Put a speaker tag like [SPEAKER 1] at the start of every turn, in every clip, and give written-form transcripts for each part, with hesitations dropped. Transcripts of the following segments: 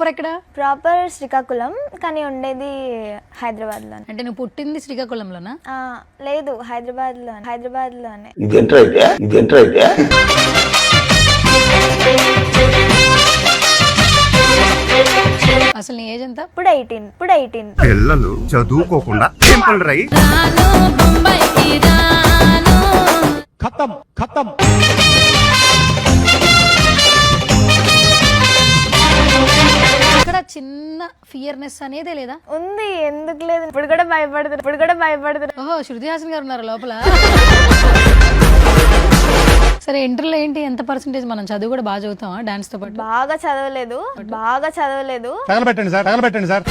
[SPEAKER 1] Proper ఎక్కడ?
[SPEAKER 2] Proper Srikakulam, కానీ ఉండేది హైదరాబాద్ లో.
[SPEAKER 1] అంటే నువ్వు పుట్టింది శ్రీకాకుళంలోనా?
[SPEAKER 2] లేదు, హైదరాబాద్ లోనే.
[SPEAKER 1] అసలు నీ ఏజ్ ఎంత?
[SPEAKER 2] ఇప్పుడు 18.
[SPEAKER 3] పిల్లలు చదువుకోకుండా ఖతం.
[SPEAKER 1] ఇక్కడ చిన్న ఫియర్నెస్ అనేదే లేదా?
[SPEAKER 2] ఉంది, ఎందుకు లేదు. ఇప్పుడు కూడా భయపడుతున్నా.
[SPEAKER 1] ఓహో, శృతి హాసన్ గారు ఉన్నారు లోపల. సరే, ఇంటర్లో ఏంటి, ఎంత పర్సెంటేజ్? మనం చదువు కూడా బాగా చదువుతామా డాన్స్ తో పాటు?
[SPEAKER 2] బాగా చదవలేదు.
[SPEAKER 3] తగలబెట్టండి సార్.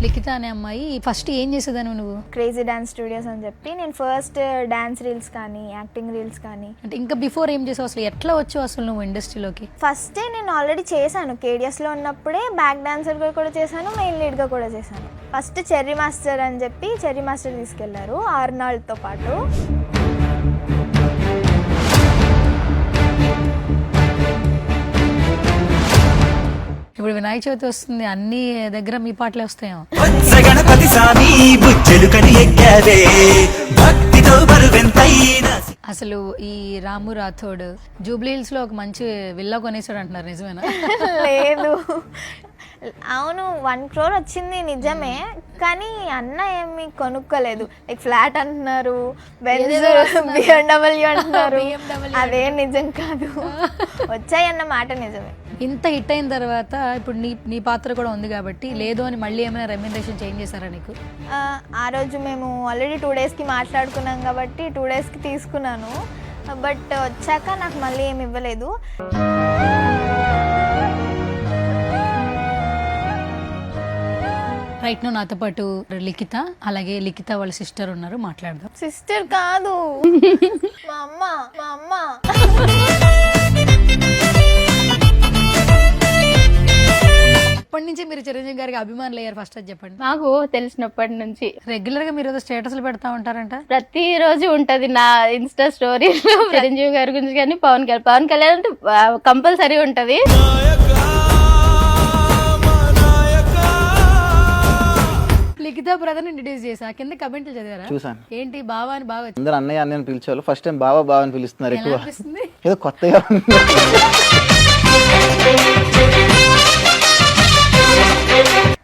[SPEAKER 1] లిఖిత అనే అమ్మాయి ఫస్ట్ ఏం చేసేదాను నువ్వు?
[SPEAKER 2] క్రేజీ డాన్స్ స్టూడియోస్ అని చెప్పి నేను ఫస్ట్ డాన్స్ రీల్స్ కానీ యాక్టింగ్ రీల్స్ కానీ.
[SPEAKER 1] అంటే ఇంకా బిఫోర్ ఏం చేసావు? అసలు ఎట్లా వచ్చావు అసలు నువ్వు ఇండస్ట్రీలోకి?
[SPEAKER 2] ఫస్ట్ నేను ఆల్రెడీ చేశాను. కేడిఎస్ లో ఉన్నప్పుడే బ్యాక్ డాన్సర్ గా కూడా చేశాను, మెయిన్ లీడ్ గా కూడా చేశాను. ఫస్ట్ చెర్రీ మాస్టర్ అని చెప్పి చెర్రీ మాస్టర్ తీసుకెళ్లారు ఆర్నాల్డ్ తో పాటు.
[SPEAKER 1] ఇప్పుడు వినాయక చవితి వస్తుంది, అన్ని దగ్గర మీ పాటలే వస్తాయేమో. అసలు ఈ రాము రాథోడ్ జూబ్లీ హిల్స్ లో ఒక మంచి విల్లా కొనేసాడు అంటున్నారు, నిజమేనా?
[SPEAKER 2] లేదు, అవును 1 crore వచ్చింది నిజమే, కానీ అన్న ఏమి కొనుక్కోలేదు. లైక్ ఫ్లాట్ అంటున్నారు, బెంజ్, BMW అంటున్నారు. అదే నిజం కాదు. వచ్చాయన్న మాట నిజమే.
[SPEAKER 1] ఇంత హిట్ అయిన తర్వాత ఇప్పుడు నీ పాత్ర కూడా ఉంది కాబట్టి లేదు అని మళ్ళీ ఏమైనా రెమ్యునరేషన్ చేంజ్ చేశారా నీకు?
[SPEAKER 2] ఆ రోజు మేము ఆల్రెడీ 2 days కి మాట్లాడుకున్నాం కాబట్టి 2 days కి తీసుకున్నాను. బట్ వచ్చాక నాకు మళ్ళీ ఏమి ఇవ్వలేదు.
[SPEAKER 1] రైట్, నువ్వు నాతో పాటు లిఖిత, అలాగే లిఖిత వాళ్ళ సిస్టర్ ఉన్నారు, మాట్లాడదాం.
[SPEAKER 2] సిస్టర్ కాదు, మా అమ్మ.
[SPEAKER 1] ఇప్పటి నుంచి మీరు చిరంజీవి గారికి అభిమానులు అయ్యారు, ఫస్ట్ అది చెప్పండి.
[SPEAKER 4] నాకు తెలిసినప్పటి నుంచి
[SPEAKER 1] రెగ్యులర్ గా మీరు ఏదో స్టేటస్లు పెడతా ఉంటారంట.
[SPEAKER 4] ప్రతిరోజు ఉంటది నా ఇన్స్టా స్టోరీలో చిరంజీవి గారి గురించి, కానీ పవన్ కళ్యాణ్ అంటే కంపల్సరీ ఉంటది.
[SPEAKER 1] లిఖిత బ్రదర్ ఇంట్రడ్యూస్ చేసా, కింద కమెంట్లు చదివారా?
[SPEAKER 5] చూసాను.
[SPEAKER 1] ఏంటి బావా అని బాగా
[SPEAKER 5] అందరూ అన్నయ్య అన్నయ్య పిలిచేవాళ్ళు, ఫస్ట్ టైం బావా అని పిలుస్తున్నారు ఎక్కువ.
[SPEAKER 1] అనిపిస్తుంది?
[SPEAKER 5] ఏదో కొత్తగా ఉంది.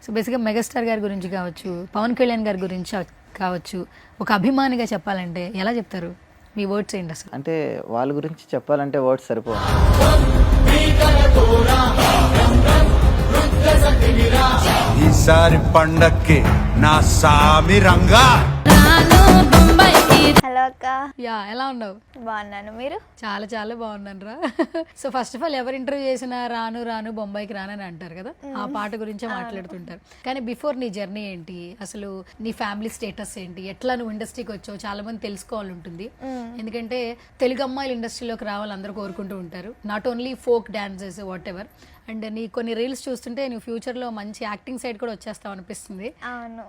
[SPEAKER 1] సో బేసిక్గా మెగాస్టార్ గారి గురించి కావచ్చు, పవన్ కళ్యాణ్ గారి గురించి కావచ్చు, ఒక అభిమానిగా చెప్పాలంటే ఎలా చెప్తారు? మీ వర్డ్స్ ఏంటి అసలు?
[SPEAKER 5] అంటే వాళ్ళ గురించి చెప్పాలంటే వర్డ్స్ సరిపో.
[SPEAKER 3] ఈసారి పండక్కి నా సామి రంగా.
[SPEAKER 2] హలో అక్క.
[SPEAKER 1] యా, ఎలా ఉన్నావు?
[SPEAKER 2] బాగున్నాను, మీరు?
[SPEAKER 1] చాలా చాలా బాగున్నాను రా. సో ఫస్ట్ ఆఫ్ ఆల్ ఎవరు ఇంటర్వ్యూ చేసినా రాను బొంబాయికి రానని అంటారు కదా, ఆ పాట గురించే మాట్లాడుతుంటారు. కానీ బిఫోర్ నీ జర్నీ ఏంటి, అసలు నీ ఫ్యామిలీ స్టేటస్ ఏంటి, ఎట్లా నువ్వు ఇండస్ట్రీకి వచ్చావు, చాలా మంది తెలుసుకోవాలి ఉంటుంది. ఎందుకంటే తెలుగు అమ్మాయిలు ఇండస్ట్రీలోకి రావాలి అందరూ కోరుకుంటూ ఉంటారు, not only folk dances what ever. And నీ కొన్ని రీల్స్ చూస్తుంటే నువ్వు ఫ్యూచర్ లో మంచి యాక్టింగ్ సైడ్ కూడా వచ్చేస్తావు అనిపిస్తుంది.
[SPEAKER 2] అవును.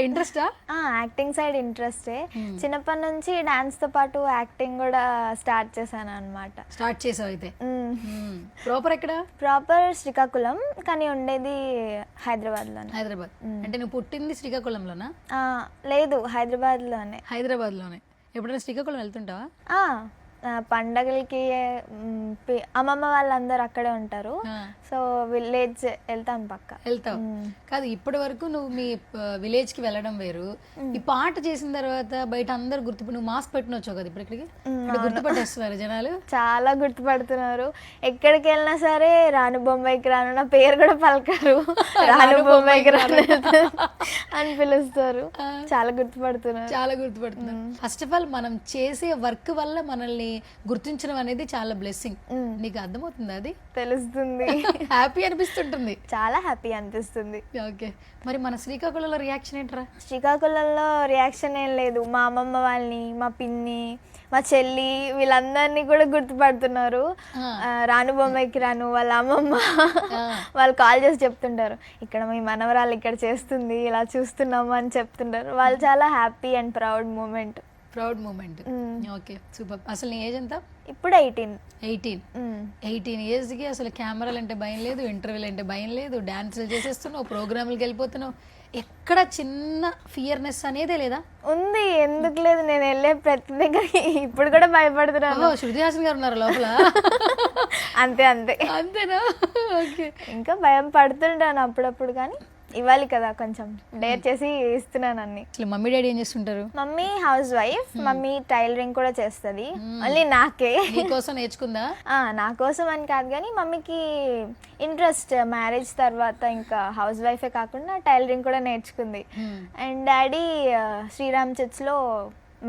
[SPEAKER 1] ఇంట్రెస్టా?
[SPEAKER 2] యాక్టింగ్ సైడ్ ఇంట్రెస్టే. చిన్నప్పటి నుంచి డాన్స్ తో పాటు యాక్టింగ్ కూడా స్టార్ట్ చేశాను అన్నమాట.
[SPEAKER 1] స్టార్ట్ చేసావు అయితే. ప్రాపర్ ఎక్కడ?
[SPEAKER 2] ప్రాపర్ శ్రీకాకుళం, కానీ ఉండేది హైదరాబాద్
[SPEAKER 1] అంటే నువ్వు పుట్టింది శ్రీకాకుళంలోనా?
[SPEAKER 2] లేదు, హైదరాబాద్ లోనే.
[SPEAKER 1] ఎప్పుడైనా శ్రీకాకుళం వెళ్తుంటావా?
[SPEAKER 2] పండగలకి అమ్మమ్మ వాళ్ళందరూ అక్కడే ఉంటారు, సో విలేజ్ వెళ్తాను
[SPEAKER 1] వెళ్తావు. కాదు, ఇప్పటి వరకు నువ్వు మీ విలేజ్ కి వెళ్ళడం వేరు, ఈ పాట చేసిన తర్వాత బయట అందరు నువ్వు మాస్క్ పెట్టిన వచ్చావు కదా, ఇప్పటికి గుర్తుపట్టేస్తున్నారు జనాలు, చాలా
[SPEAKER 2] గుర్తుపడుతున్నారు. ఎక్కడికి వెళ్ళినా సరే రాను బొంబాయికి రాను, నా పేరు కూడా పలకరు, రాను బొంబాయికి రాను అని పిలుస్తారు. చాలా గుర్తుపడుతున్నారు.
[SPEAKER 1] ఫస్ట్ ఆఫ్ ఆల్ మనం చేసే వర్క్ వల్ల మనల్ని గుర్తించడం అనేది చాలా బ్లెస్సింగ్. నీకు అర్థమవుతుంది? అది
[SPEAKER 2] తెలుస్తుంది.
[SPEAKER 1] హ్యాపీ అనిపిస్తుంటుంది,
[SPEAKER 2] చాలా హ్యాపీ అనిపిస్తుంది.
[SPEAKER 1] ఓకే, మరి మన శ్రీకాకుళంలో రియాక్షన్ ఏంట్రా?
[SPEAKER 2] శ్రీకాకుళంలో రియాక్షన్ ఏం లేదు. మా అమ్మమ్మ వాళ్ళని, మా పిన్ని, మా చెల్లి, వీళ్ళందరినీ కూడా గుర్తుపడుతున్నారు. రాను బొమ్మాయికి రాను వాళ్ళ అమ్మమ్మ వాళ్ళు కాల్ చేసి చెప్తుంటారు, ఇక్కడ మీ మనవరాలు ఇక్కడ చేస్తుంది, ఇలా చూస్తున్నాము అని చెప్తుంటారు. వాళ్ళు చాలా happy and proud moment.
[SPEAKER 1] Proud moment. Okay, super. అసలు నీ ఏజ్ ఎంత?
[SPEAKER 2] ఇప్పుడు 18.
[SPEAKER 1] 18 ఇయర్స్కి అసలు కెమెరాలు అంటే భయం లేదు, ఇంటర్వ్యూలు అంటే భయం లేదు, డాన్సులు చేసేస్తున్నావు, ప్రోగ్రాములకి వెళ్ళిపోతున్నావు. ఎక్కడ చిన్న ఫియర్నెస్ అనేదే లేదా?
[SPEAKER 2] ఉంది, ఎందుకు లేదు. నేను వెళ్ళే ప్రతి దగ్గరికి ఇప్పుడు కూడా భయపడుతున్నాను.
[SPEAKER 1] శృతి హాసన్ గారు ఉన్నారు లోపల.
[SPEAKER 2] అంతే అంతే.
[SPEAKER 1] అంతేనా? ఓకే.
[SPEAKER 2] ఇంకా భయం పడుతుంటాను అప్పుడప్పుడు, కానీ ఇవ్వాలి కదా, కొంచెం డేర్ చేసి ఇస్తున్నాను అన్ని.
[SPEAKER 1] అసలు మమ్మీ డాడీ ఏం చేస్తుంటారు?
[SPEAKER 2] Mummy house wife, mummy tailoring కూడా చేస్తుంది. ఓన్లీ నాకే.
[SPEAKER 1] నీకోసం నేర్చుకుందా?
[SPEAKER 2] నా కోసం అని కాదు, కానీ మమ్మీకి ఇంట్రెస్ట్ మ్యారేజ్ తర్వాత ఇంకా హౌస్ వైఫే కాకుండా టైలరింగ్ కూడా నేర్చుకుంది. అండ్ డాడీ శ్రీరామ్ చర్చ్లో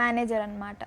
[SPEAKER 2] మేనేజర్ అనమాట.